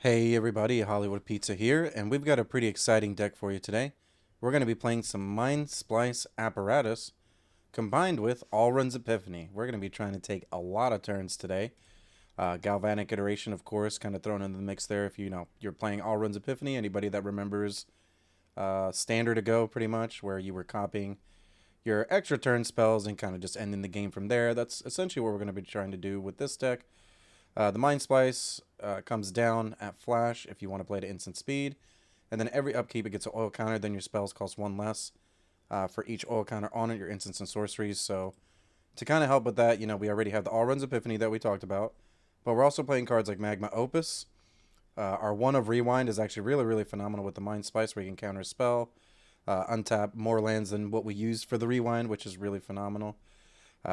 Hey everybody, Hollywoodpizza here, and we've got a pretty exciting deck for you today. We're going to be playing some Mindsplice Apparatus combined with Allrun's Epiphany. We're going to be trying to take a lot of turns today. Galvanic Iteration, of course, kind of thrown into the mix there if you're playing Allrun's Epiphany. Anybody that remembers Standard ago, pretty much, where you were copying your extra turn spells and kind of just ending the game from there. That's essentially what we're going to be trying to do with this deck. The Mindsplice comes down at flash if you want to play at instant speed. And then every upkeep it gets an oil counter, then your spells cost one less for each oil counter on it, your instants and sorceries. So to kind of help with that, we already have the Allrun's Epiphany that we talked about. But we're also playing cards like Magma Opus. Our one of Rewind is actually really, really phenomenal with the Mindsplice, where you can counter a spell, untap more lands than what we used for the Rewind, which is really phenomenal.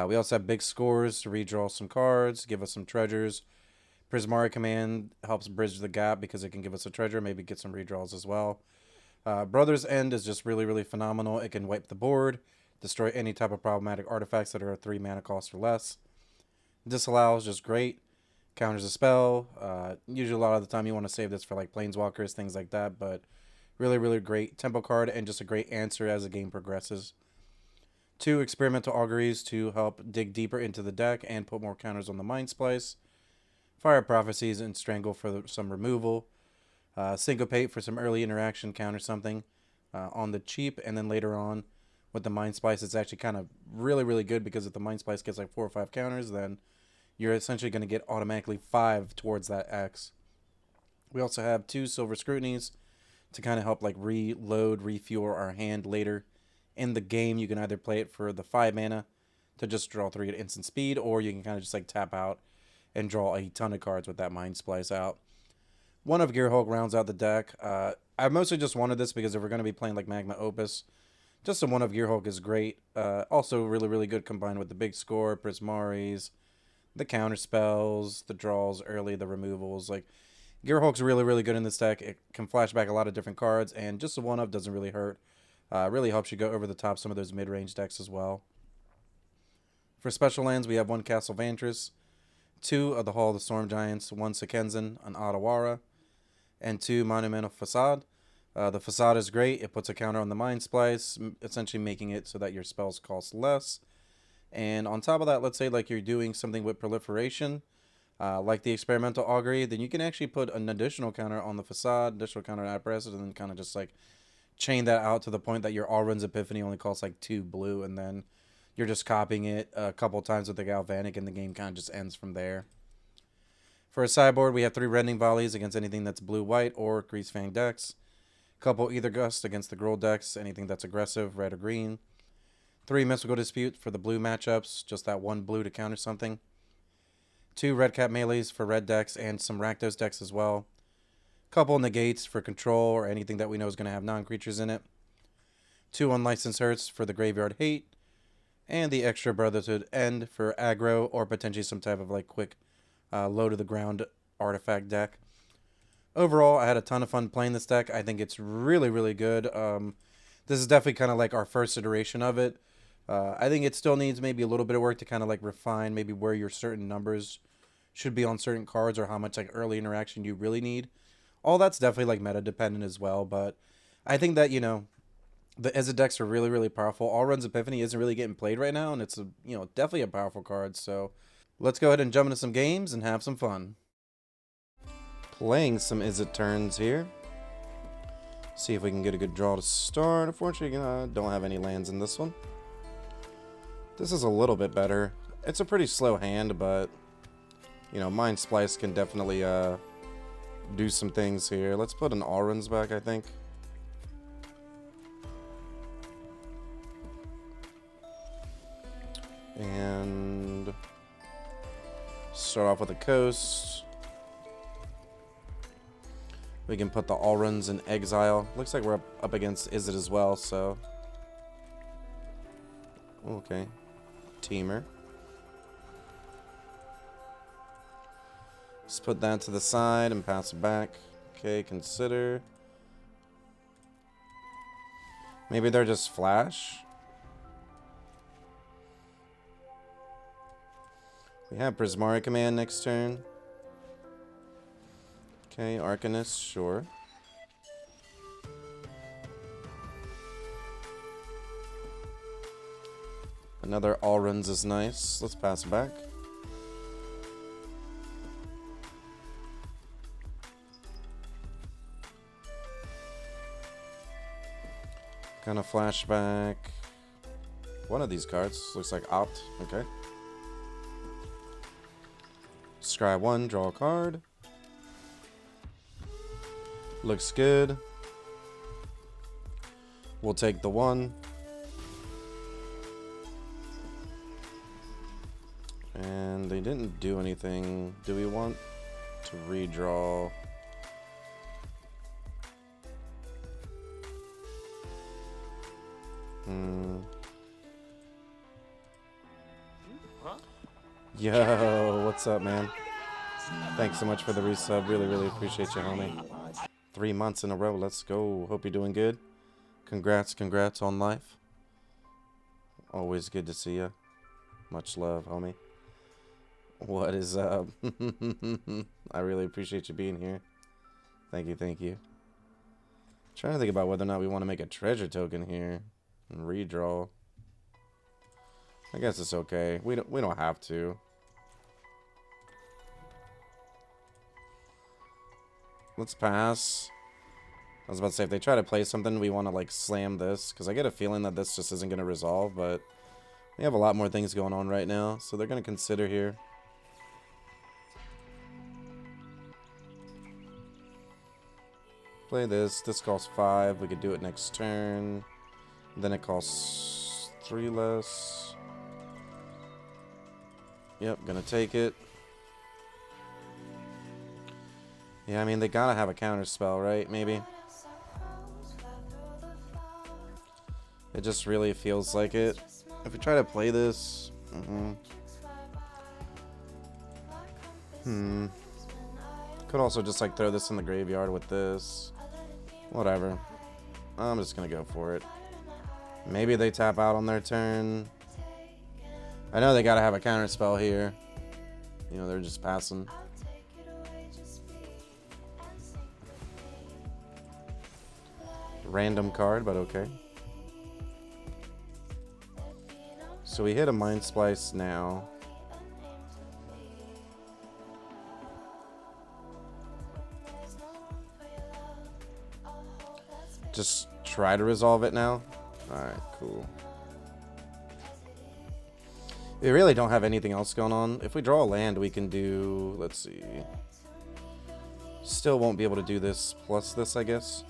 We also have big scores to redraw some cards, give us some treasures. Prismari Command helps bridge the gap because it can give us a treasure, maybe get some redraws as well. Brother's End is just really, really phenomenal. It can wipe the board, destroy any type of problematic artifacts that are a 3 mana cost or less. Disallow is just great. Counters a spell. Usually a lot of the time you want to save this for like Planeswalkers, things like that, but really, really great tempo card and just a great answer as the game progresses. 2 Experimental Auguries to help dig deeper into the deck and put more counters on the Mindsplice. Fire Prophecies and Strangle for some removal. Syncopate for some early interaction, counter something on the cheap. And then later on with the Mindsplice, it's actually kind of really, really good because if the Mindsplice gets like 4 or 5 counters, then you're essentially going to get automatically 5 towards that X. We also have 2 Silver Scrutinies to kind of help like reload, refuel our hand later in the game. You can either play it for the 5 mana to just draw 3 at instant speed, or you can kind of just like tap out and draw a ton of cards with that Mindsplice out. One of Gearhulk rounds out the deck. I mostly just wanted this because if we're going to be playing like Magma Opus, just a one of Gearhulk is great. Also really, really good combined with the big score, Prismaris, the counter spells, the draws early, the removals. Like Gearhulk's really, really good in this deck. It can flash back a lot of different cards, and just a one of doesn't really hurt. Really helps you go over the top some of those mid-range decks as well. For special lands, we have 1 Castle Vantress, 2 of the Hall of the Storm Giants, 1 Sekenzan, an Otawara, and 2 Monumental Facade. The Facade is great. It puts a counter on the Mindsplice, essentially making it so that your spells cost less. And on top of that, let's say like you're doing something with Proliferation, like the Experimental Augury, then you can actually put an additional counter on the Facade, additional counter on Apparatus, and then kind of just like chain that out to the point that your Allrun's Epiphany only costs like 2 blue, and then you're just copying it a couple times with the Galvanic, and the game kind of just ends from there. For a sideboard, we have 3 Rending Volleys against anything that's blue-white or Greasefang decks. Couple Either Gust against the Gruul decks, anything that's aggressive, red or green. 3 Mystical Dispute for the blue matchups, just that 1 blue to counter something. 2 Red Cap Melees for red decks and some Rakdos decks as well. Couple Negates for control or anything that we know is going to have non-creatures in it. 2 Unlicensed Hurts for the Graveyard Hate. And the extra Brotherhood End for aggro or potentially some type of like quick low to the ground artifact deck. Overall, I had a ton of fun playing this deck. I think it's really, really good. This is definitely kind of like our first iteration of it. I think it still needs maybe a little bit of work to kind of like refine maybe where your certain numbers should be on certain cards or how much like early interaction you really need. All that's definitely like meta dependent as well, but I think that, the izzet decks are really, really powerful. Allrun's Epiphany isn't really getting played right now, and it's definitely a powerful card. So let's go ahead and jump into some games and have some fun. Playing some izzet turns here. See if we can get a good draw to start. Unfortunately, don't have any lands in this one. This is a little bit better. It's a pretty slow hand, but Mindsplice can definitely do some things here. Let's put an Allrun's back, I think. And start off with a coast. We can put the Allruns in exile. Looks like we're up against Izzet as well, so. Okay. Teamer. Just put that to the side and pass it back. Okay, consider. Maybe they're just flash. We have Prismari Command next turn. Okay, Arcanist, sure. Another all runs is nice. Let's pass it back. Gonna flashback one of these cards. Looks like Opt. Okay. Scry 1, draw a card. Looks good. We'll take the 1. And they didn't do anything. Do we want to redraw? Yo, what's up, man? Thanks so much for the resub. Really, really appreciate you, homie. 3 months in a row. Let's go. Hope you're doing good. Congrats on life. Always good to see you. Much love, homie. What is up? I really appreciate you being here. Thank you. Trying to think about whether or not we want to make a treasure token here and redraw. I guess it's okay. We don't have to. Let's pass. I was about to say, if they try to play something, we want to like slam this, because I get a feeling that this just isn't going to resolve, but we have a lot more things going on right now, so they're going to consider here. Play this. This costs 5. We could do it next turn. Then it costs 3 less. Yep, gonna take it. Yeah, I mean, they gotta have a counter spell, right? Maybe. It just really feels like it. If we try to play this... Could also just, like, throw this in the graveyard with this. Whatever. I'm just gonna go for it. Maybe they tap out on their turn. I know they gotta have a counter spell here. You know, they're just passing. Random card, but okay. So we hit a Mindsplice now. Just try to resolve it now. Alright, cool. We really don't have anything else going on. If we draw a land, we can do... Let's see. Still won't be able to do this plus this, I guess.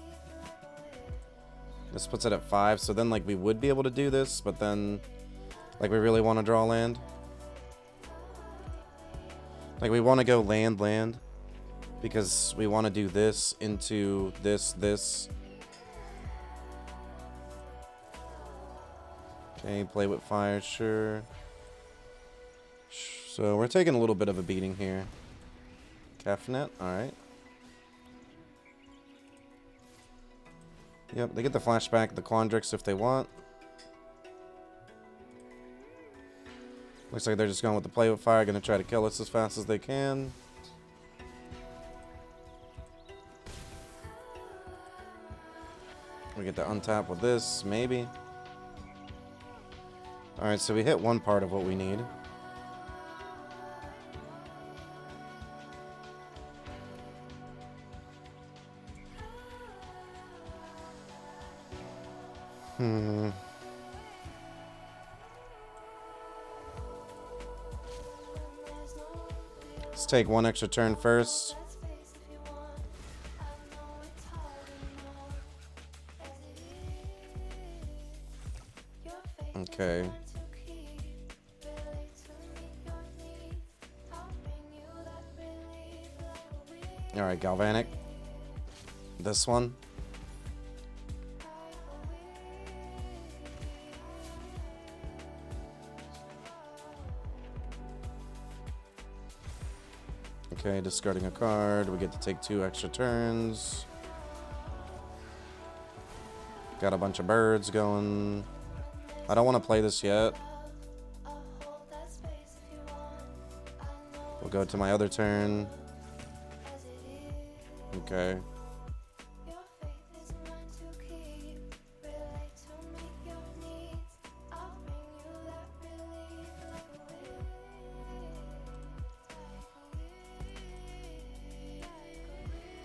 This puts it at 5, so then, like, we would be able to do this, but then, like, we really want to draw land. Like, we want to go land, because we want to do this into this. Okay, play with fire, sure. So we're taking a little bit of a beating here. Caffnet, alright. Yep, they get the flashback, the Quandrix if they want. Looks like they're just going with the play with fire, gonna try to kill us as fast as they can. We get to untap with this, maybe. Alright, so we hit one part of what we need. Let's take one extra turn first. Okay. Alright, Galvanic. This one. Okay, discarding a card. We get to take 2 extra turns. Got a bunch of birds going. I don't want to play this yet. We'll go to my other turn. Okay.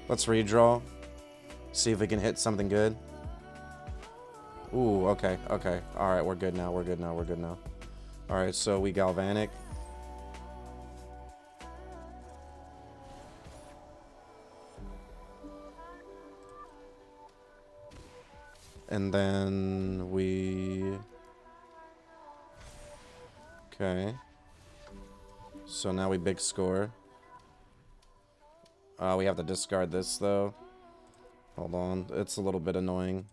Let's redraw. See if we can hit something good. Ooh, okay, okay. Alright, we're good now, we're good now, we're good now. Alright, so we Galvanic. And then we... Okay. So now we big score. We have to discard this, though. Hold on. It's a little bit annoying.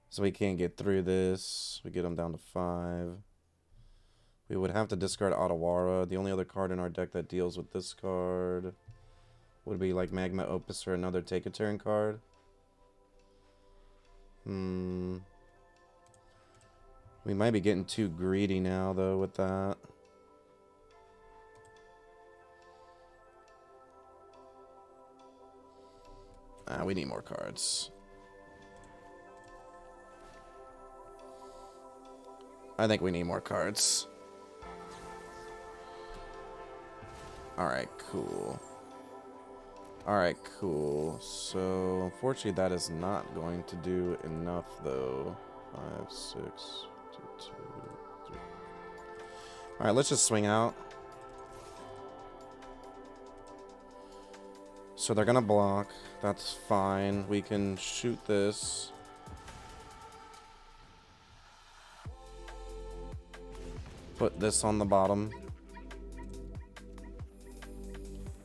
So we can't get through this. We get them down to 5. We would have to discard Otawara. The only other card in our deck that deals with this card would be like Magma Opus or another Take a Turn card. We might be getting too greedy now, though, with that. We need more cards. I think we need more cards. Alright, cool. Alright, cool. So, unfortunately, that is not going to do enough, though. 5, 6, 2, 2, 3. Alright, let's just swing out. So they're gonna block. That's fine. We can shoot this. Put this on the bottom.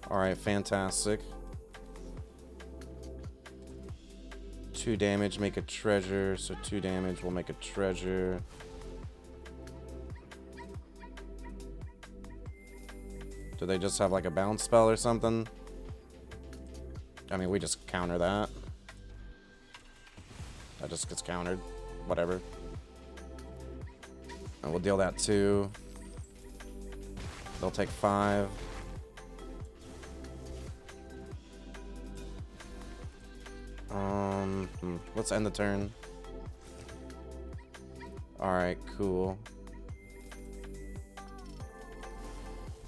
Alright, fantastic. 2 damage, make a treasure. So 2 damage, we'll make a treasure. Do they just have like a bounce spell or something? I mean, we just counter that. That just gets countered. Whatever. And we'll deal that 2. They'll take 5. Let's end the turn. Alright, cool.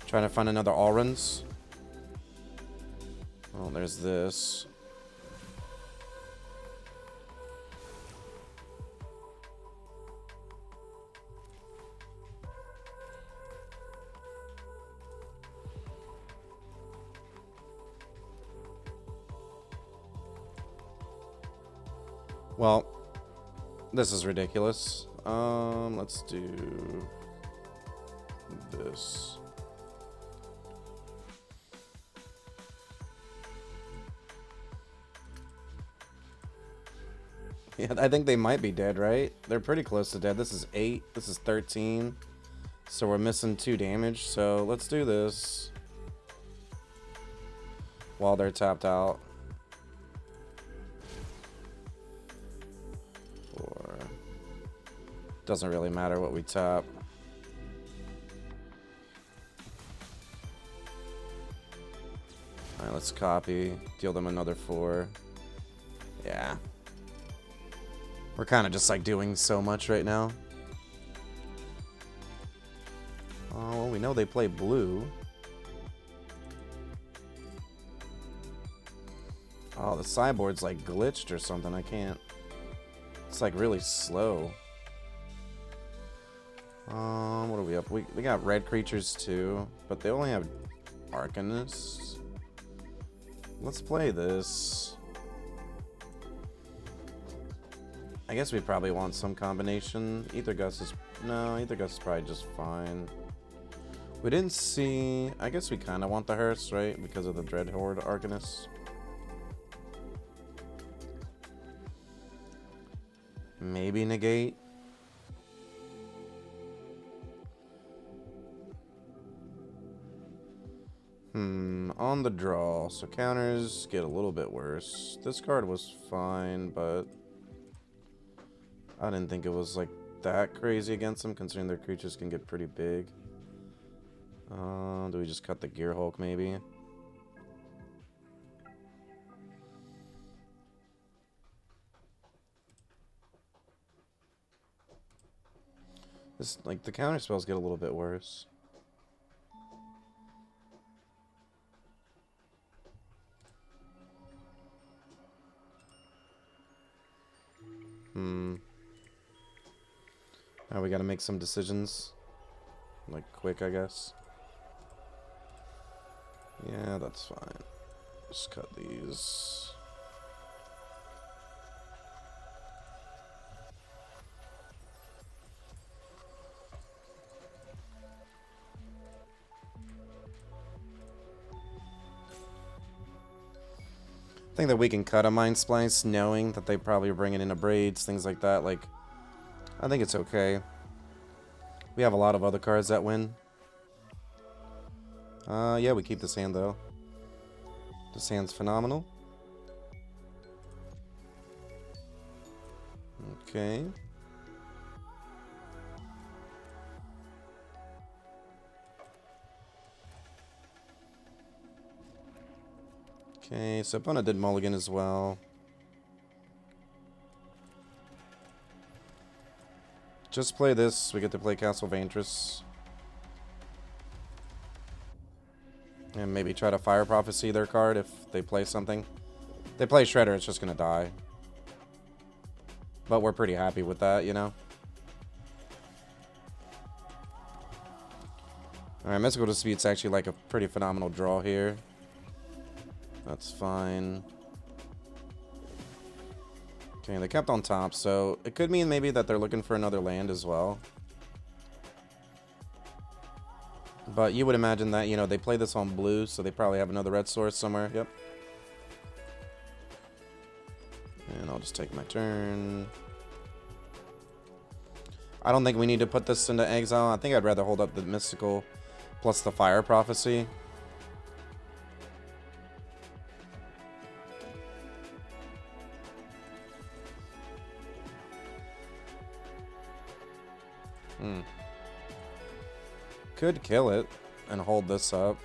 Trying to find another Allruns. Oh, there's this. Well, this is ridiculous. Let's do this. Yeah, I think they might be dead, right? They're pretty close to dead. This is 8. This is 13. So we're missing 2 damage. So let's do this while they're tapped out. 4. Doesn't really matter what we tap. Alright, let's copy. Deal them another 4. Yeah. We're kind of just like doing so much right now. Oh, well, we know they play blue. Oh, the sideboard's like glitched or something. I can't. It's like really slow. What are we up? We got red creatures too, but they only have Arcanists. Let's play this. I guess we probably want some combination. Ether Gust is... No, Ether Gust is probably just fine. We didn't see... I guess we kind of want the Hearse, right? Because of the Dreadhorde Arcanist. Maybe negate. On the draw. So counters get a little bit worse. This card was fine, but... I didn't think it was like that crazy against them, considering their creatures can get pretty big. Do we just cut the Gear Hulk maybe? This, like, the counter spells get a little bit worse. Now we gotta make some decisions. Like, quick, I guess. Yeah, that's fine. Just cut these. I think that we can cut a Mindsplice knowing that they probably are bringing in a Braids, things like that. Like, I think it's okay. We have a lot of other cards that win. Yeah, we keep this hand, though. This hand's phenomenal. Okay. Okay, so opponent did mulligan as well. Just play this. We get to play Castle Vantress. And maybe try to Fire Prophecy their card if they play something. If they play Shredder, it's just going to die. But we're pretty happy with that, you know? Alright, Mystical Dispute's actually like a pretty phenomenal draw here. That's fine. Okay, they kept on top, so it could mean maybe that they're looking for another land as well. But you would imagine that, you know, they play this on blue, so they probably have another red source somewhere. Yep. And I'll just take my turn. I don't think we need to put this into exile. I think I'd rather hold up the Mystical plus the Fire Prophecy. Could kill it and hold this up.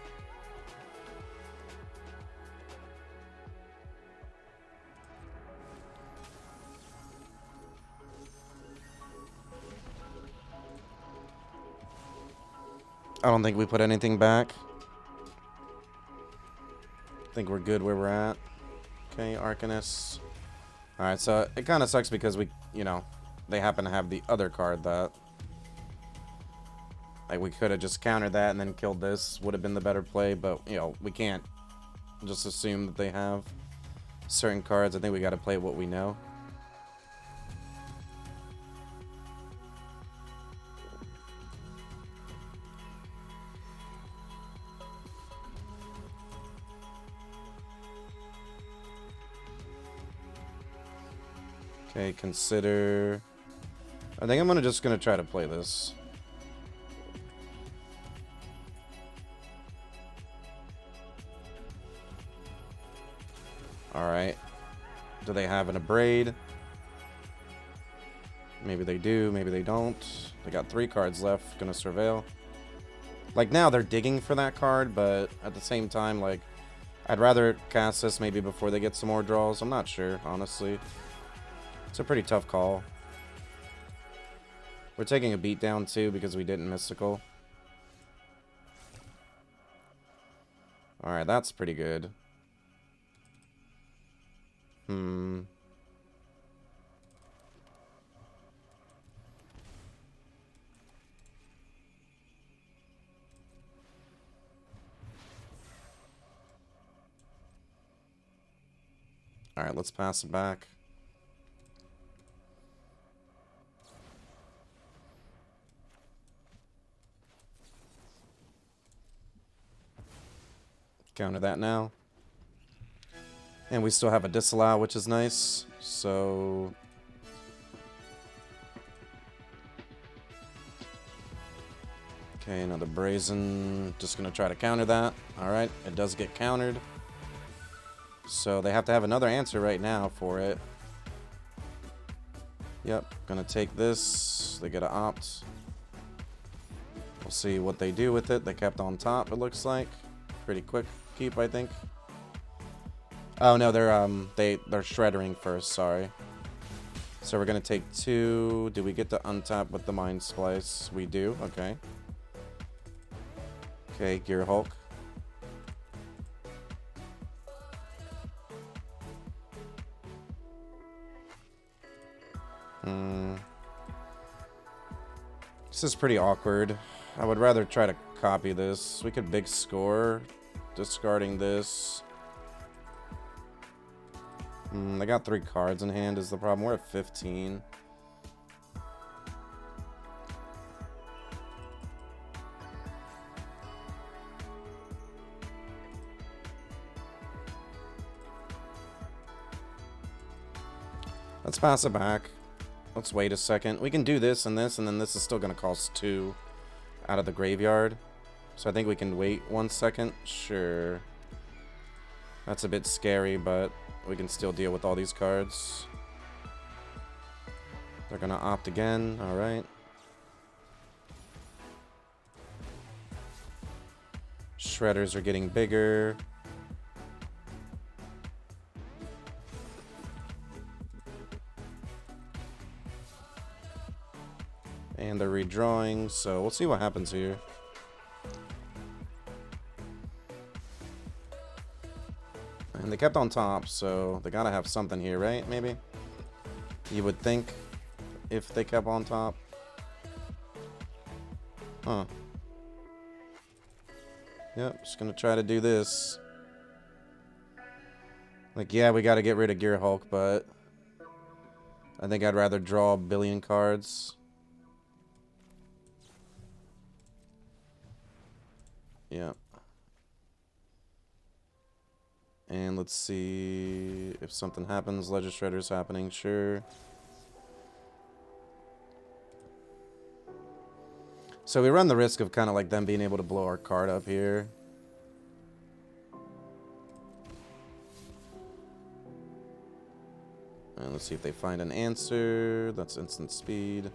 I don't think we put anything back. I think we're good where we're at. Okay, Arcanist. Alright, so it kind of sucks because we, you know, they happen to have the other card that... Like, we could have just countered that and then killed this. Would have been the better play, but, you know, we can't just assume that they have certain cards. I think we got to play what we know. Okay, consider... I think I'm just going to try to play this. Alright. Do they have an Abrade? Maybe they do, maybe they don't. They got 3 cards left. Gonna Surveil. Like, now they're digging for that card, but at the same time, like, I'd rather cast this maybe before they get some more draws. I'm not sure, honestly. It's a pretty tough call. We're taking a beat down, too, because we didn't Mystical. Alright, that's pretty good. Alright, let's pass it back. Counter that now. And we still have a disallow, which is nice. So... Okay, another Brazen. Just going to try to counter that. Alright, it does get countered. So they have to have another answer right now for it. Yep, going to take this. They get to opt. We'll see what they do with it. They kept on top, it looks like. Pretty quick keep, I think. Oh no, they're shreddering first, sorry. So we're going to take 2. Do we get to untap with the Mindsplice? We do. Okay. Okay, Gear Hulk. This is pretty awkward. I would rather try to copy this. We could big score discarding this. They got 3 cards in hand is the problem. We're at 15. Let's pass it back. Let's wait a second. We can do this, and then this is still going to cost 2 out of the graveyard. So I think we can wait 1 second. Sure. That's a bit scary, but we can still deal with all these cards. They're going to opt again. All right. Shredders are getting bigger. And they're redrawing, so we'll see what happens here. And they kept on top, so they gotta have something here, right? Maybe? You would think, if they kept on top. Huh. Yep, just gonna try to do this. Like, yeah, we gotta get rid of Gear Hulk, but I think I'd rather draw a billion cards. Yeah. And let's see if something happens. Ledger Shredder's happening, sure. So we run the risk of kind of like them being able to blow our card up here. And let's see if they find an answer. That's instant speed.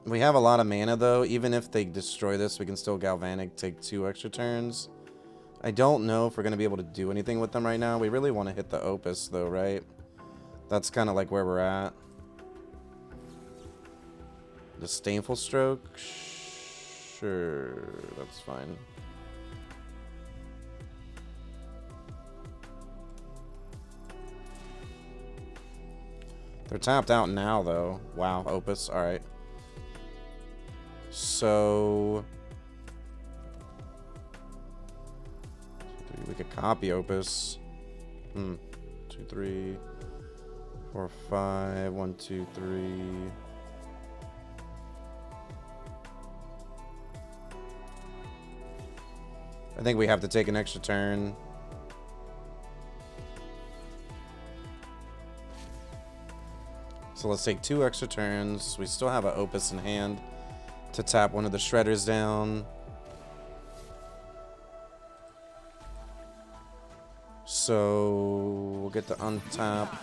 We have a lot of mana, though. Even if they destroy this, we can still Galvanic, take 2 extra turns. I don't know if we're going to be able to do anything with them right now. We really want to hit the Opus, though, right? That's kind of like where we're at. Disdainful Stroke? Sure, that's fine. They're tapped out now, though. Wow, Opus, alright. So we could copy Opus. 2, 3, 4, 5. 1, 2, 3. I think we have to take an extra turn. So let's take 2 extra turns. We still have an Opus in hand to tap one of the Shredders down. So we'll get to untap.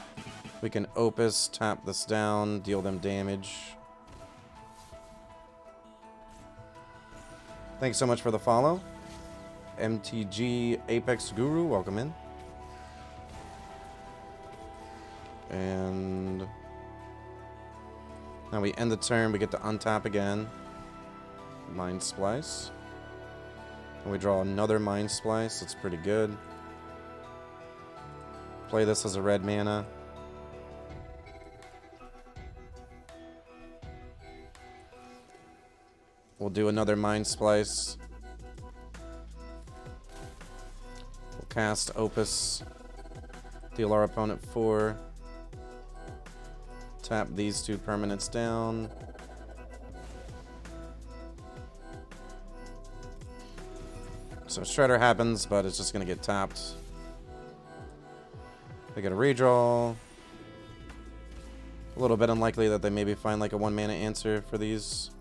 We can Opus, tap this down, deal them damage. Thanks so much for the follow. MTG Apex Guru, welcome in. And now we end the turn, we get to untap again. Mindsplice. And we draw another Mindsplice. That's pretty good. Play this as a red mana. We'll do another Mindsplice. We'll cast Opus. Deal our opponent 4. Tap these 2 permanents down. So Shredder happens, but it's just going to get tapped. They get a redraw. A little bit unlikely that they maybe find like a 1-mana answer for these.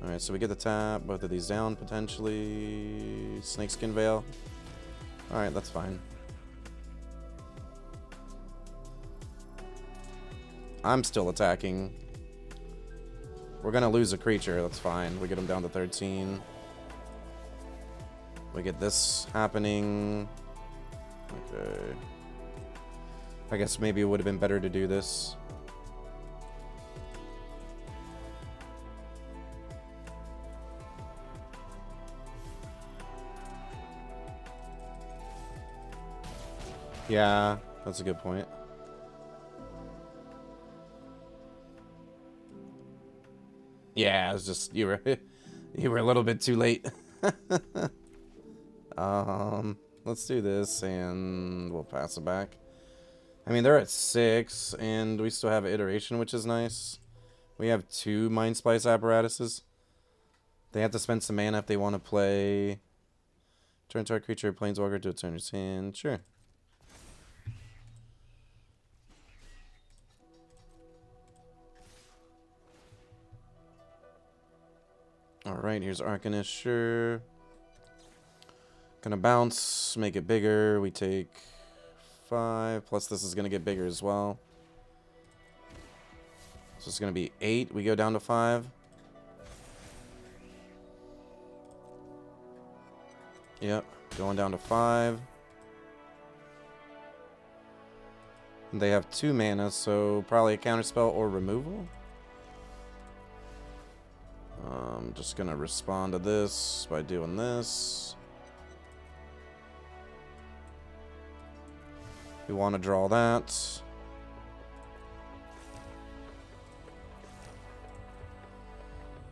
Alright, so we get the tap. Both of these down, potentially. Snakeskin Veil. Alright, that's fine. I'm still attacking. We're going to lose a creature. That's fine. We get him down to 13. We get this happening. Okay. I guess maybe it would have been better to do this. Yeah, that's a good point. Yeah, it was just you were a little bit too late. Let's do this and we'll pass it back. I mean, they're at 6 and we still have iteration, which is nice. We have 2 Mindsplice apparatuses. They have to spend some mana if they want to play turn target creature planeswalker to a turner's hand. Sure. Alright, here's Arcanist, sure. Gonna bounce, make it bigger. We take 5, plus this is gonna get bigger as well. So it's gonna be 8. We go down to 5. Yep, going down to 5. And they have 2 mana, so probably a counterspell or removal. I'm just gonna respond to this by doing this. We want to draw that.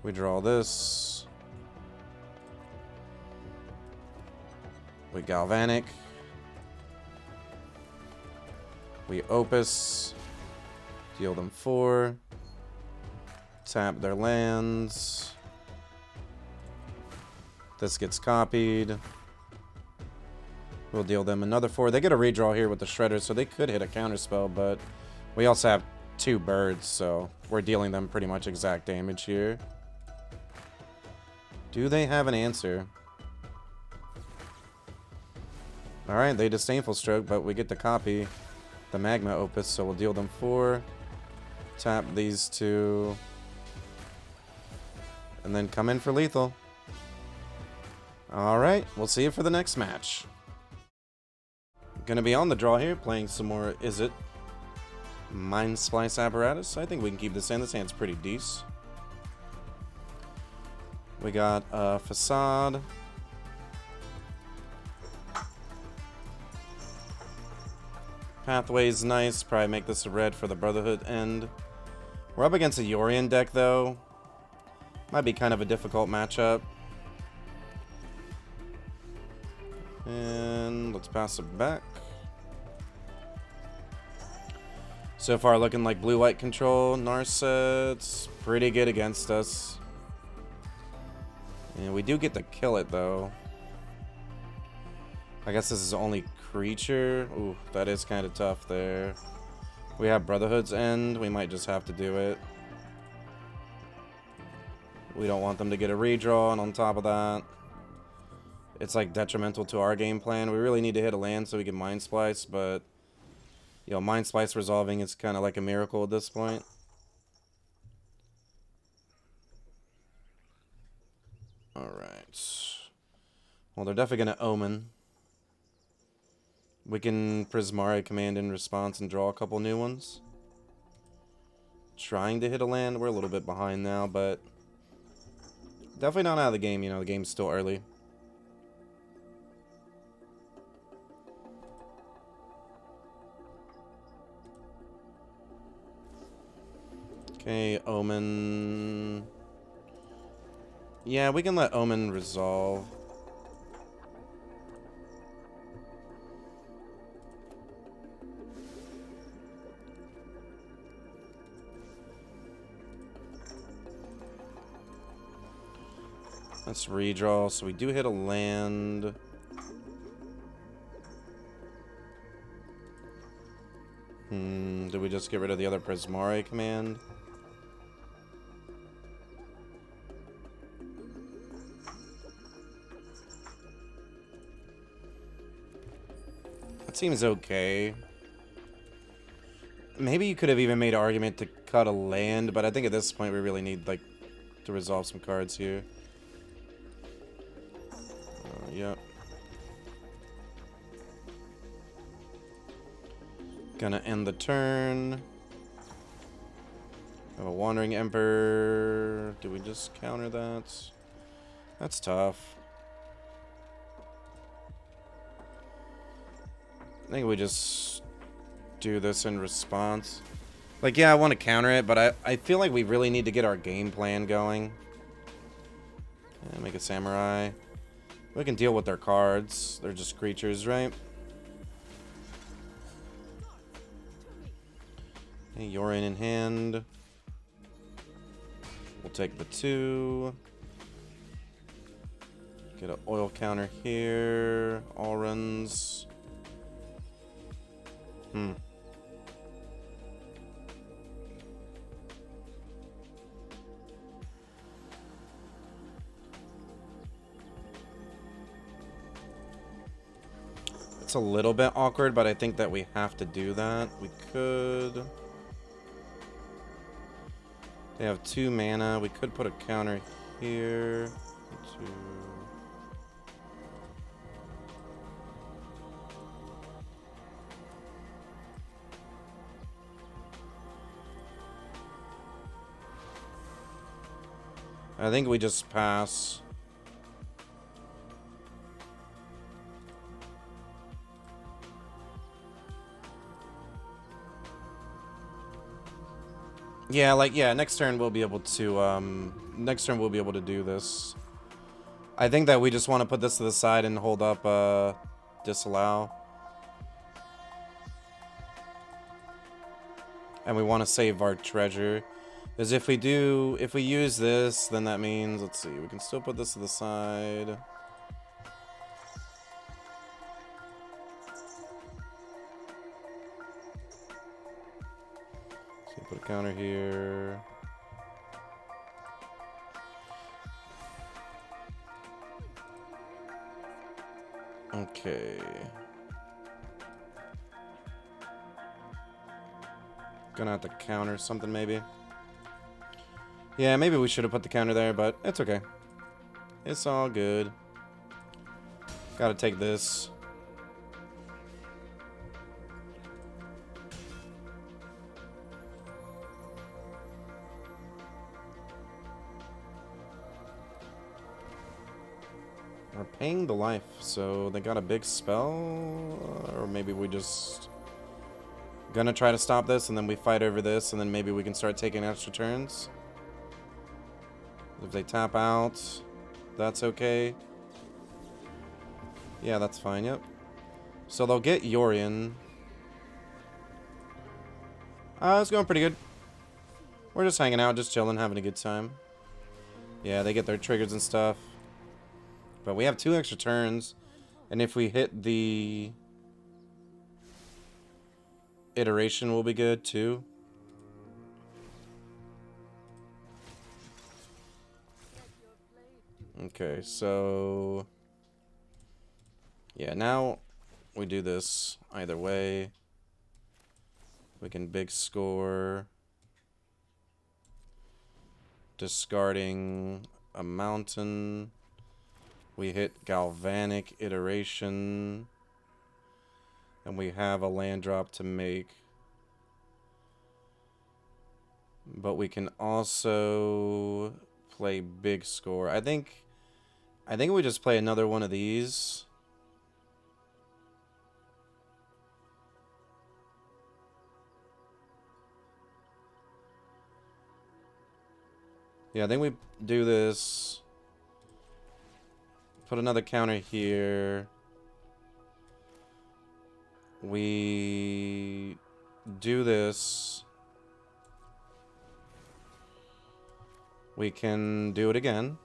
We draw this. We Galvanic. We Opus. Deal them 4. Tap their lands. This gets copied. We'll deal them another 4. They get a redraw here with the Shredder, so they could hit a counterspell, but we also have 2 birds, so we're dealing them pretty much exact damage here. Do they have an answer? Alright, they Disdainful Stroke, but we get to copy the Magma Opus, so we'll deal them 4. Tap these 2. And then come in for lethal. Alright, we'll see you for the next match. Gonna be on the draw here, playing some more Izzet Mindsplice Apparatus. I think we can keep this in. This hand's pretty decent. We got Facade. Pathway's nice. Probably make this a red for the Brotherhood end. We're up against a Yorion deck, though. Might be kind of a difficult matchup. And let's pass it back. So far looking like blue-white control. Narset's pretty good against us. And we do get to kill it, though. I guess this is only creature. Ooh, that is kind of tough there. We have Brotherhood's End. We might just have to do it. We don't want them to get a redraw, and on top of that, it's like detrimental to our game plan. We really need to hit a land so we can Mindsplice, but you know, Mindsplice resolving is kind of like a miracle at this point. Alright. Well, they're definitely going to Omen. We can Prismari command in response and draw a couple new ones. Trying to hit a land. We're a little bit behind now, but definitely not out of the game. You know, the game's still early. Okay, Omen. Yeah, we can let Omen resolve. Let's redraw. So we do hit a land. Did we just get rid of the other Prismari command? That seems okay. Maybe you could have even made an argument to cut a land, but I think at this point we really need, like, to resolve some cards here. Yep. Gonna end the turn. Have a Wandering Emperor. Do we just counter that? That's tough. I think we just do this in response. Like, yeah, I want to counter it, but I feel like we really need to get our game plan going. Yeah, make a Samurai. We can deal with their cards. They're just creatures, right? Okay, Yorion in hand. We'll take the 2. Get an oil counter here. All runs. It's a little bit awkward, but I think that we have to do that. We could... They have 2 mana. We could put a counter here. 2. I think we just pass. Yeah, like, yeah, next turn we'll be able to, do this. I think that we just want to put this to the side and hold up, disallow. And we want to save our treasure. Because if we use this, then that means, let's see, we can still put this to the side. So put a counter here. Okay. Gonna have to counter something, maybe. Yeah, maybe we should have put the counter there, but it's okay. It's all good. Gotta take this. We're paying the life, so they got a big spell? Or maybe we just... Gonna try to stop this, and then we fight over this, and then maybe we can start taking extra turns? If they tap out, that's okay. Yeah, that's fine, yep. So they'll get Yorion. It's going pretty good. We're just hanging out, just chilling, having a good time. Yeah, they get their triggers and stuff. But we have 2 extra turns. And if we hit the... iteration, will be good, too. Okay, so... Yeah, now we do this either way. We can big score. Discarding a mountain. We hit Galvanic Iteration. And we have a land drop to make. But we can also play big score. I think we just play another one of these. Yeah, I think we do this. Put another counter here. We do this. We can do it again.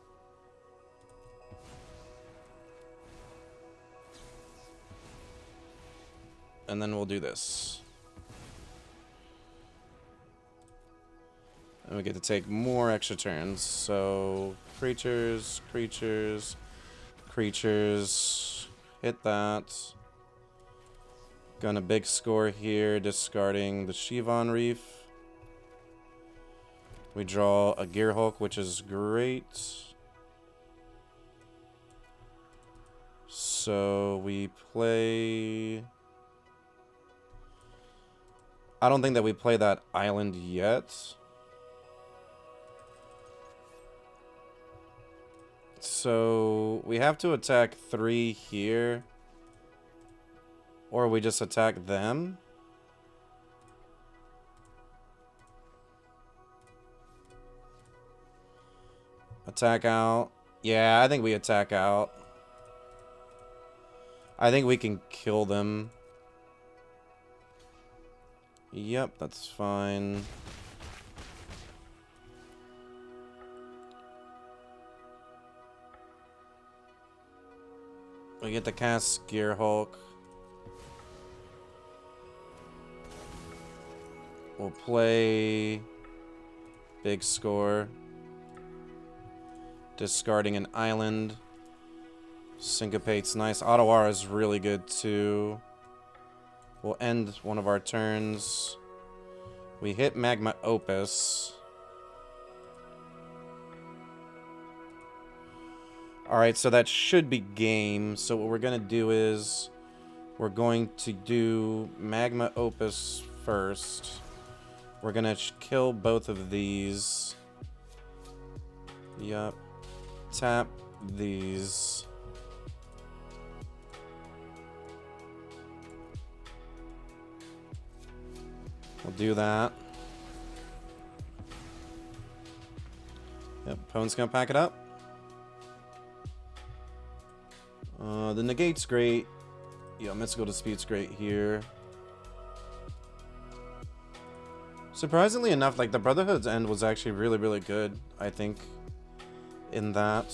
And then we'll do this. And we get to take more extra turns. So, creatures, creatures, creatures. Hit that. Gonna big score here, discarding the Shivan Reef. We draw a Gearhulk, which is great. So we play... I don't think that we play that island yet. So we have to attack 3 here. Or we just attack them. Attack out. Yeah, I think we attack out. I think we can kill them. Yep, that's fine. We get to cast Gear Hulk. We'll play Big Score. Discarding an island. Syncopate's nice. Ottawara is really good too. We'll end one of our turns. We hit Magma Opus. Alright, so that should be game. So what we're going to do is we're going to do Magma Opus first. We're going to kill both of these. Yup. Tap these. We'll do that. Yep, opponent's gonna pack it up. The negate's great. Yeah, Mystical Dispute's great here. Surprisingly enough, like, the Brotherhood's End was actually really, really good, I think, in that,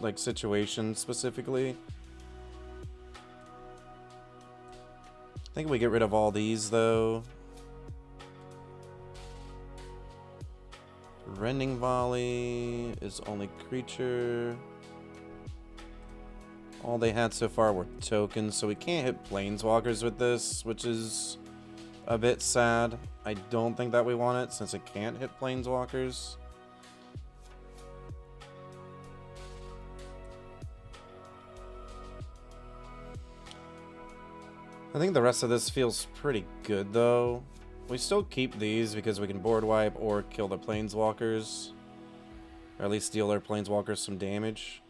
like, situation specifically. I think we get rid of all these, though. Rending Volley is only creature. All they had so far were tokens, so we can't hit Planeswalkers with this, which is a bit sad. I don't think that we want it, since it can't hit Planeswalkers. I think the rest of this feels pretty good, though. We still keep these because we can board wipe or kill the Planeswalkers. Or at least deal their Planeswalkers some damage.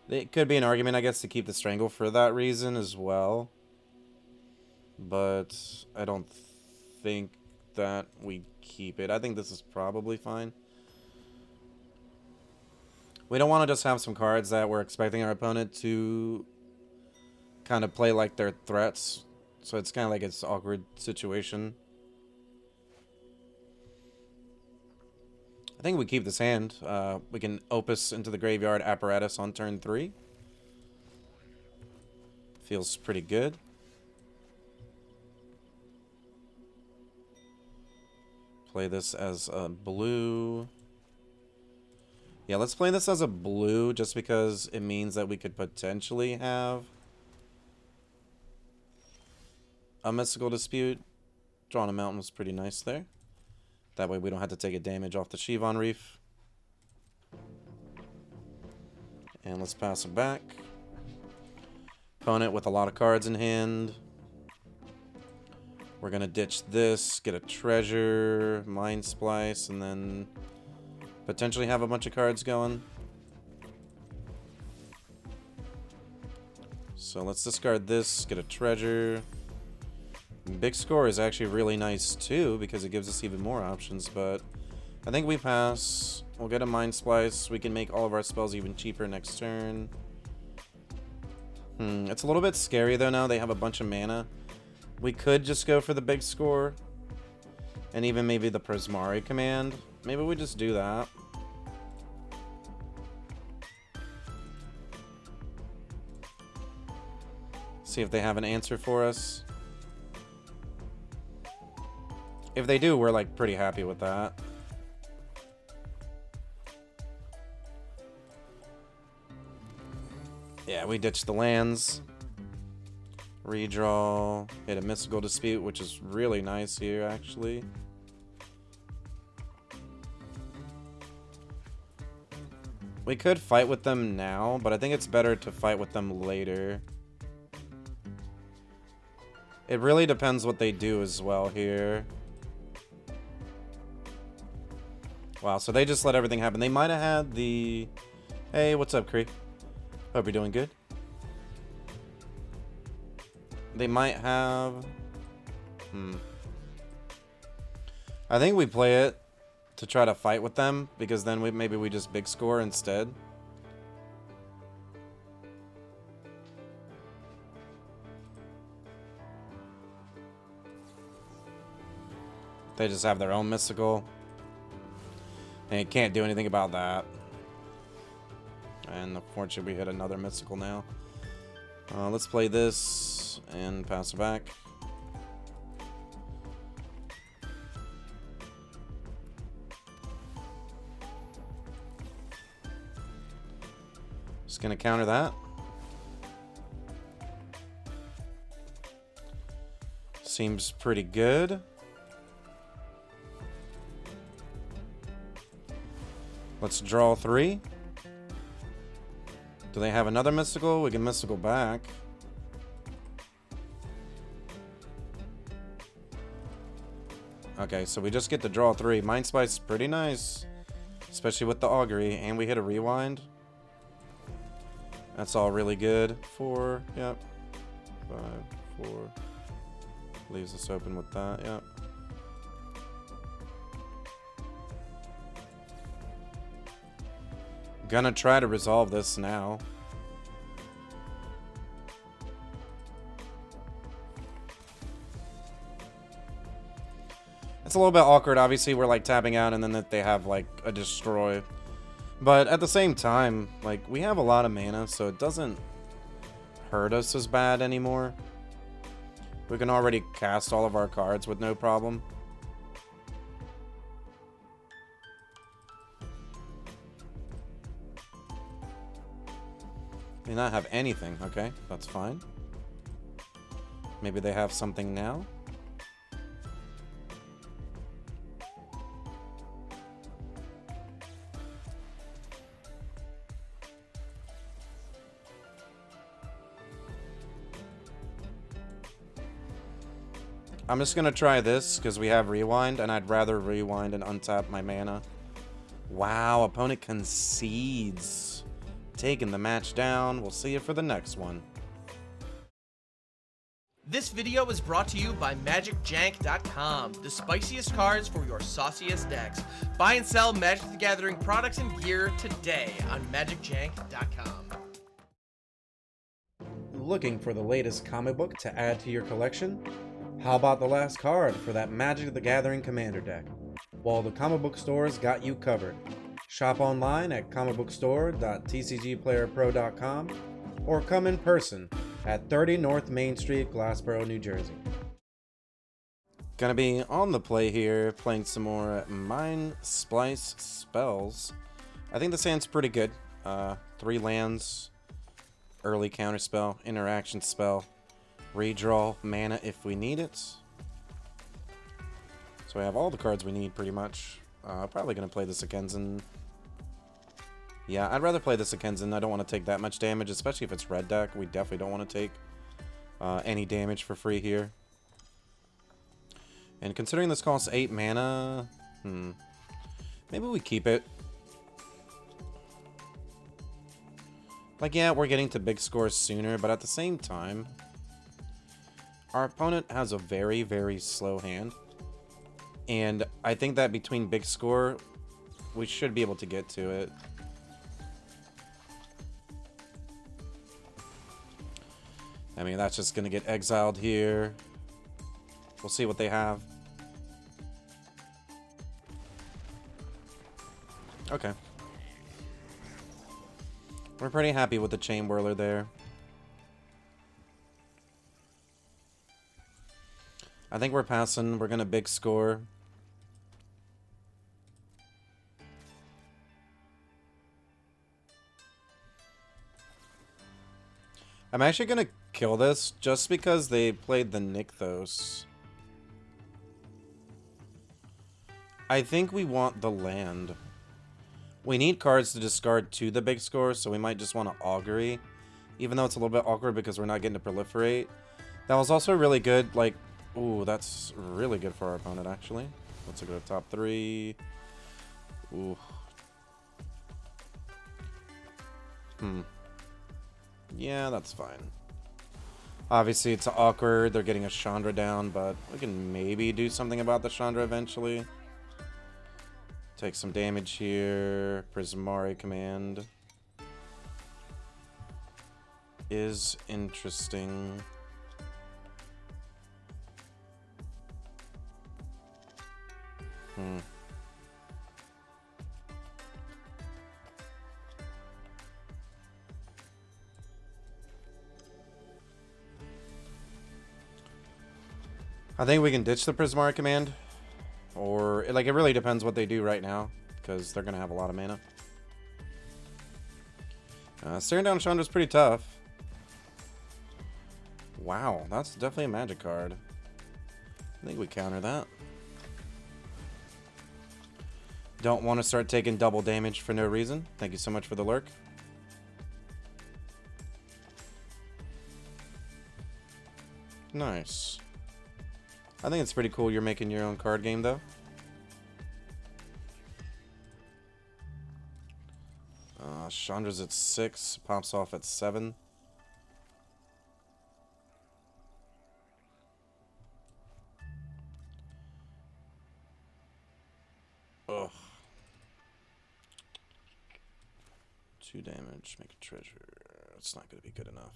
It could be an argument, I guess, to keep the Strangle for that reason as well. But I don't think that we keep it. I think this is probably fine. We don't want to just have some cards that we're expecting our opponent to kind of play like their threats. So it's kind of like it's an awkward situation. I think we keep this hand. We can Opus into the graveyard Apparatus on turn 3. Feels pretty good. Play this as a blue. Yeah, let's play this as a blue just because it means that we could potentially have a Mystical Dispute. Drawing a Mountain was pretty nice there. That way we don't have to take a damage off the Shivon Reef. And let's pass it back. Opponent with a lot of cards in hand. We're going to ditch this, get a treasure, Mindsplice, and then potentially have a bunch of cards going. So let's discard this, get a treasure. Big Score is actually really nice too because it gives us even more options, but I think we pass. We'll get a Mindsplice. We can make all of our spells even cheaper next turn. It's a little bit scary though now. They have a bunch of mana. We could just go for the Big Score and even maybe the Prismari command. Maybe we just do that. See if they have an answer for us. If they do, we're like pretty happy with that. Yeah, we ditched the lands. Redraw. Hit a Mystical Dispute, which is really nice here, actually. We could fight with them now, but I think it's better to fight with them later. It really depends what they do as well here. Wow, so they just let everything happen. They might have had the... Hey, what's up, Cree? Hope you're doing good. They might have... I think we play it to try to fight with them, because then maybe we just big score instead. They just have their own mystical. And you can't do anything about that. And unfortunately we hit another mystical now. Let's play this and pass it back. Just gonna counter that. Seems pretty good. Let's draw 3. Do they have another mystical? We can mystical back. Okay, so we just get to draw 3. Mindsplice is pretty nice. Especially with the augury. And we hit a rewind. That's all really good. 4, yep. 5, 4. Leaves us open with that, yep. Gonna try to resolve this now. It's a little bit awkward, obviously. We're like tapping out and then that they have like a destroy. But at the same time, like we have a lot of mana, so it doesn't hurt us as bad anymore. We can already cast all of our cards with no problem. They not have anything. Okay, that's fine. Maybe they have something now. I'm just gonna try this because we have rewind, and I'd rather rewind and untap my mana. Wow, opponent concedes. Taking the match down. We'll see you for the next one. This video is brought to you by MagicJank.com, the spiciest cards for your sauciest decks. Buy and sell Magic the Gathering products and gear today on MagicJank.com. Looking for the latest comic book to add to your collection? How about the last card for that Magic the Gathering Commander deck? Well, the comic book stores got you covered. Shop online at comicbookstore.tcgplayerpro.com or come in person at 30 North Main Street, Glassboro, New Jersey. Gonna be on the play here, playing some more Mindsplice spells. I think this hand's pretty good. 3 lands, early counter spell, interaction spell, redraw mana if we need it. So we have all the cards we need pretty much. Probably gonna play the Sekenzan. Yeah, I'd rather play the Sekenzan. I don't want to take that much damage, especially if it's red deck. We definitely don't want to take any damage for free here. And considering this costs 8 mana, maybe we keep it. Like, yeah, we're getting to big scores sooner, but at the same time, our opponent has a very, very slow hand. And I think that between big score, we should be able to get to it. I mean, that's just going to get exiled here. We'll see what they have. Okay. We're pretty happy with the Chain Whirler there. I think we're passing. We're going to big score. I'm actually going to kill this just because they played the Nykthos. I think we want the land. We need cards to discard to the big score, so we might just want to Augury. Even though it's a little bit awkward because we're not getting to proliferate. That was also really good, like, ooh, that's really good for our opponent, actually. Let's look at the top 3. Ooh. Yeah, that's fine. Obviously, it's awkward. They're getting a Chandra down, but we can maybe do something about the Chandra eventually. Take some damage here. Prismari command is interesting. I think we can ditch the Prismari command. Or, like, it really depends what they do right now, because they're going to have a lot of mana. Staring down Chandra's pretty tough. Wow, that's definitely a magic card. I think we counter that. Don't want to start taking double damage for no reason. Thank you so much for the lurk. Nice. I think it's pretty cool you're making your own card game, though. Chandra's at 6, pops off at 7. Ugh. 2 damage, make a treasure. It's not going to be good enough.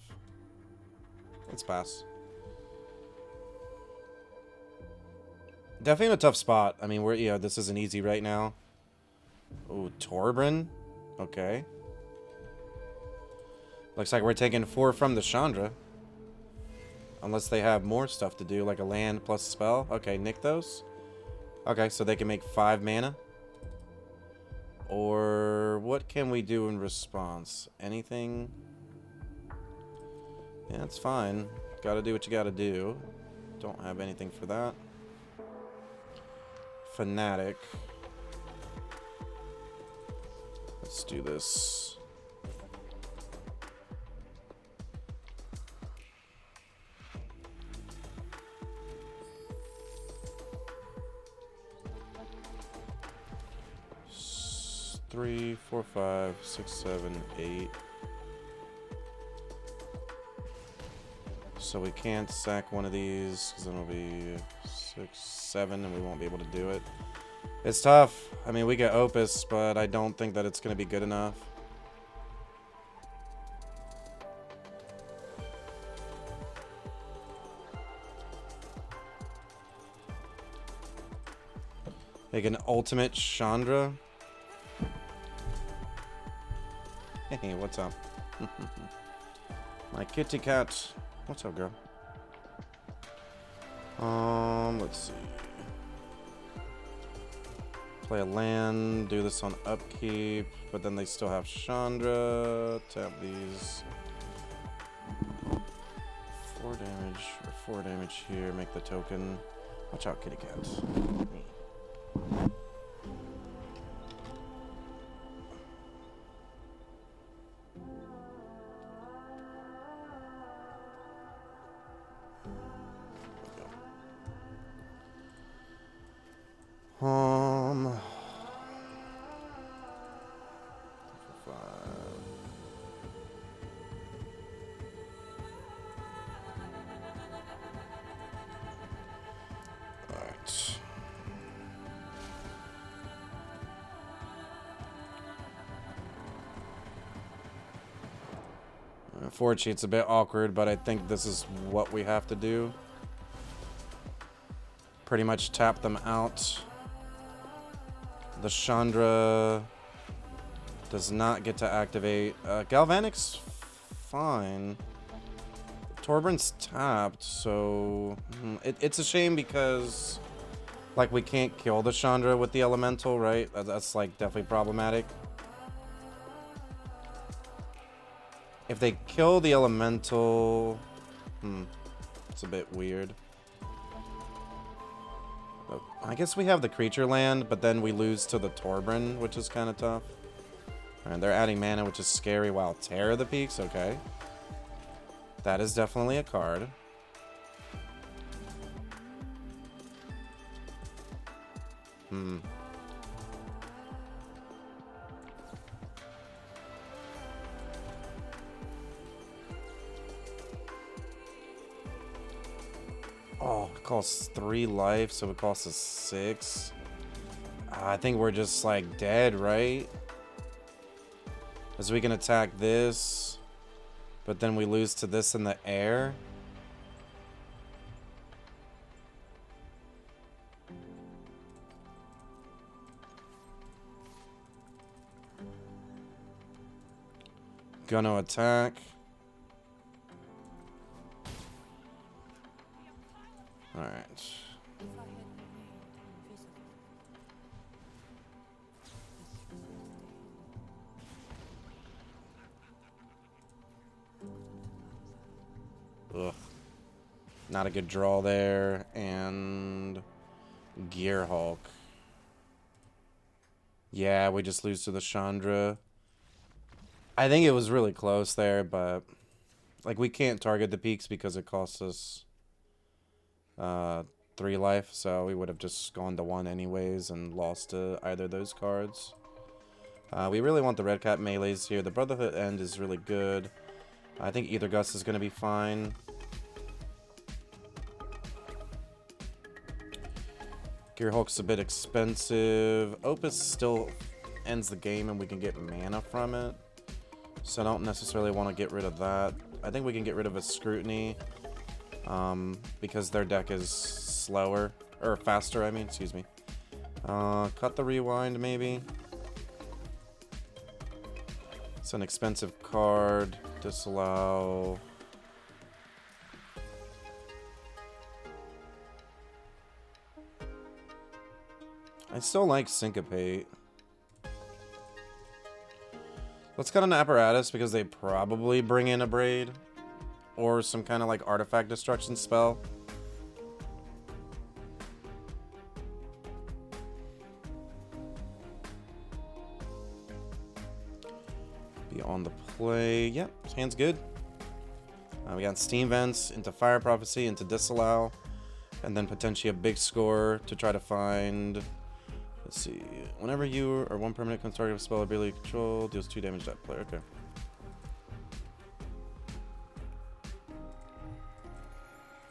Let's pass. Definitely in a tough spot. I mean, this isn't easy right now. Oh, Torbran? Okay. Looks like we're taking 4 from the Chandra. Unless they have more stuff to do, like a land plus a spell. Okay, nick those. Okay, so they can make 5 mana. Or what can we do in response? Anything? Yeah, that's fine. Gotta do what you gotta do. Don't have anything for that. Fanatic. Let's do this. Three, 4, 5, 6, 7, 8. So we can't sack one of these because then it'll be 6, 7, and we won't be able to do it. It's tough. I mean, we get Opus, but I don't think that it's going to be good enough. Like an ultimate Chandra. Hey, what's up? My kitty cat. What's up, girl? Let's see. Play a land, do this on upkeep, but then they still have Chandra. Tap these. 4 damage, or 4 damage here, make the token. Watch out, kitty cat. Unfortunately, it's a bit awkward, but I think this is what we have to do. Pretty much tap them out. The Chandra does not get to activate. Galvanic's fine. Torbran's tapped, so it's a shame because, like, we can't kill the Chandra with the Elemental, right? That's like definitely problematic. If they kill the Elemental, it's a bit weird. But I guess we have the creature land, but then we lose to the Torbran, which is kind of tough. And they're adding mana, which is scary. Wow, Terror of the Peaks, okay. That is definitely a card. Oh, it costs 3 life, so it costs us 6. I think we're just like dead, right? As we can attack this, but then we lose to this in the air. Gonna attack. Alright. Ugh. Not a good draw there. And Gear Hulk. Yeah, we just lose to the Chandra. I think it was really close there, but like we can't target the peaks because it costs us 3 life, so we would have just gone to 1 anyways and lost to either of those cards. We really want the red cap melees here. The Brotherhood End is really good. I think either Gus is going to be fine. Gear Hulk's a bit expensive. Opus still ends the game and we can get mana from it. So I don't necessarily want to get rid of that. I think we can get rid of a Scrutiny. Because their deck is slower. Or faster, I mean, excuse me. Cut the Rewind, maybe. It's an expensive card. Disallow. I still like Syncopate. Let's cut an Apparatus because they probably bring in a Braid. Or some kind of like artifact destruction spell. Be on the play. Yep, hand's good. We got Steam Vents into Fire Prophecy into Disallow. And then potentially a big score to try to find. Let's see. Whenever you or one permanent can target a spell ability control, deals 2 damage to that player. Okay.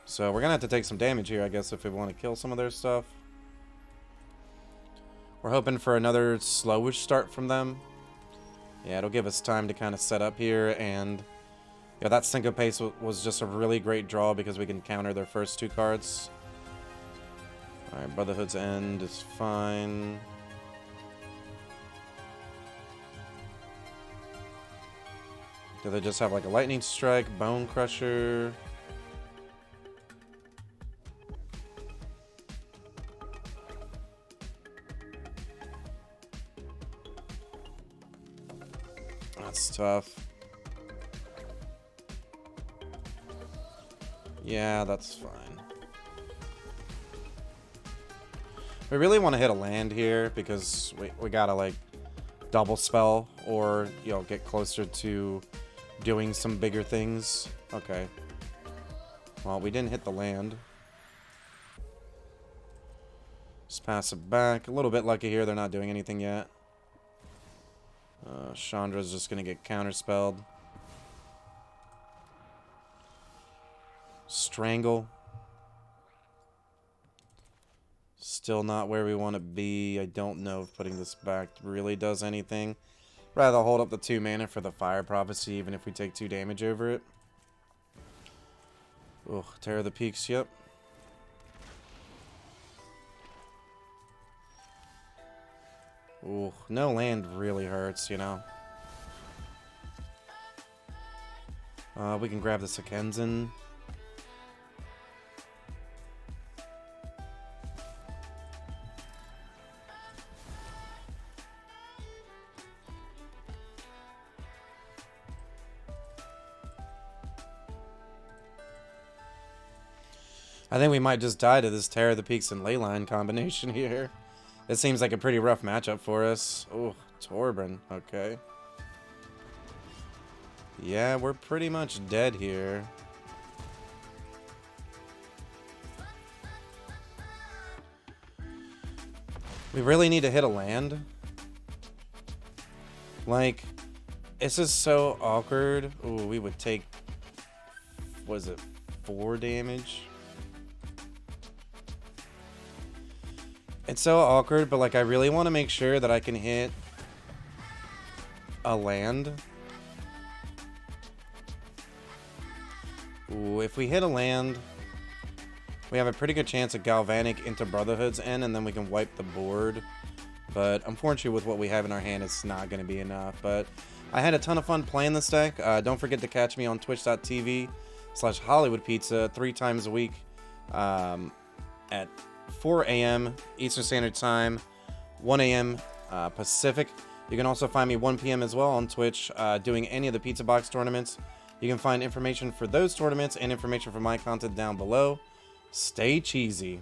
So we're gonna have to take some damage here, I guess, if we want to kill some of their stuff. We're hoping for another slowish start from them. Yeah, it'll give us time to kind of set up here, and yeah, that Syncopate was just a really great draw because we can counter their first 2 cards. Alright, Brotherhood's End is fine. Do they just have like a Lightning Strike, Bone Crusher? That's tough. Yeah, that's fine. We really want to hit a land here because we gotta like double spell or, you know, get closer to doing some bigger things. Okay. Well, we didn't hit the land. Just pass it back. A little bit lucky here. They're not doing anything yet. Chandra's just gonna get counterspelled. Strangle. Still not where we want to be. I don't know if putting this back really does anything. Rather hold up the 2 mana for the Fire Prophecy, even if we take 2 damage over it. Ugh, Terror of the Peaks, yep. Ooh, no land really hurts, you know. We can grab the Sekenzin. I think we might just die to this Terror of the Peaks and Leyline combination here. It seems like a pretty rough matchup for us. Oh, Torben. Okay. Yeah, we're pretty much dead here. We really need to hit a land. Like, this is so awkward. Ooh, we would take, was it 4 damage? It's so awkward, but like I really want to make sure that I can hit a land. Ooh, if we hit a land, we have a pretty good chance of Galvanic into Brotherhood's End, and then we can wipe the board. But unfortunately, with what we have in our hand, it's not going to be enough. But I had a ton of fun playing this deck. Don't forget to catch me on twitch.tv/HollywoodPizza 3 times a week at 4 a.m. Eastern Standard Time, 1 a.m. Pacific. You can also find me 1 p.m. as well on Twitch doing any of the PizzaBox tournaments. You can find information for those tournaments and information for my content down below. Stay cheesy.